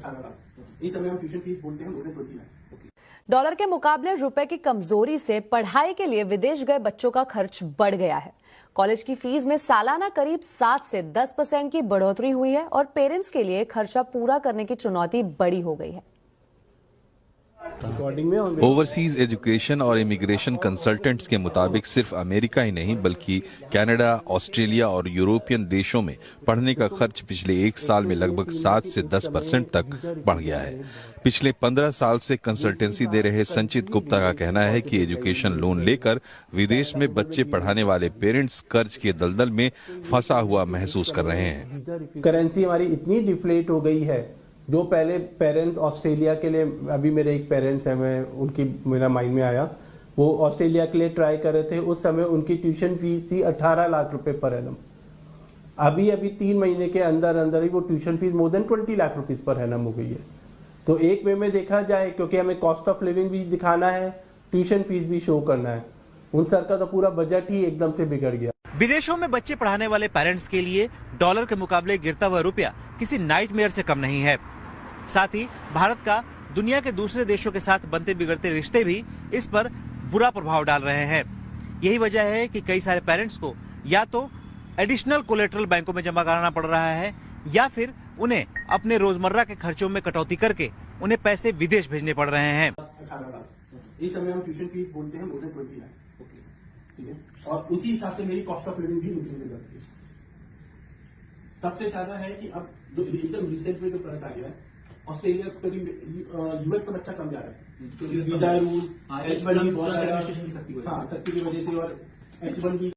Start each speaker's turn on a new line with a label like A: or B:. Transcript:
A: 18 लाख। इस समय हम ट्यूशन फीस बोलते हैं मोर देन 20 लाख।
B: डॉलर के मुकाबले रुपए की कमजोरी से पढ़ाई के लिए विदेश गए बच्चों का खर्च बढ़ गया है। कॉलेज की फीस में सालाना करीब 7 से 10% की बढ़ोतरी हुई है और पेरेंट्स के लिए खर्चा पूरा करने की चुनौती बड़ी हो गई है।
C: ओवरसीज एजुकेशन और इमिग्रेशन कंसल्टेंट्स के मुताबिक सिर्फ अमेरिका ही नहीं बल्कि कनाडा, ऑस्ट्रेलिया और यूरोपियन देशों में पढ़ने का खर्च पिछले एक साल में लगभग 7 से 10% तक बढ़ गया है। पिछले 15 साल से कंसल्टेंसी दे रहे संचित गुप्ता का कहना है कि एजुकेशन लोन लेकर विदेश में बच्चे पढ़ाने वाले पेरेंट्स कर्ज के दलदल में फंसा हुआ महसूस कर रहे हैं।
D: करेंसी हमारी इतनी डिफ्लेट हो गई है, जो पहले पेरेंट्स ऑस्ट्रेलिया के लिए, अभी मेरे एक पेरेंट्स हैं, मैं उनकी मेरा माइंड में आया, वो ऑस्ट्रेलिया के लिए ट्राई कर रहे थे। उस समय उनकी ट्यूशन फीस थी 18 लाख रुपए पर एनम। अभी 3 महीने के अंदर अंदर ही वो tuition fees more than 20 lakh rupees per annum हो गई है। तो एक वे में देखा जाए, क्योंकि हमें कॉस्ट ऑफ लिविंग भी दिखाना है, ट्यूशन फीस भी शो करना है, उन सर का तो पूरा बजट ही एकदम से बिगड़ गया।
E: विदेशों में बच्चे पढ़ाने वाले पेरेंट्स के लिए डॉलर के मुकाबले गिरता हुआ रुपया किसी नाइटमेयर से कम नहीं है। साथ ही भारत का दुनिया के दूसरे देशों के साथ बनते बिगड़ते रिश्ते भी इस पर बुरा प्रभाव डाल रहे हैं। यही वजह है कि कई सारे पेरेंट्स को या तो एडिशनल कोलेटरल बैंकों में जमा कराना पड़ रहा है या फिर उन्हें अपने रोजमर्रा के खर्चों में कटौती करके उन्हें पैसे विदेश भेजने पड़ रहे हैं।
A: 18 लाख। इस समय हम ट्यूशन फीस बोलते हैं मोर देन 20 लाख। ठीक है, और उसी हिसाब से मेरी कॉस्ट ऑफ लिविंग भी इंक्रीज हो जाती है। सबसे ज्यादा है कि अब जो एकदम रिसेंट में जो फर्क आ गया है, ऑस्ट्रेलिया करीब यूएस से बच्चा कम जा रहा है, क्योंकि वीजा रूल H1B बहुत, सख्ती की वजह से, और H1B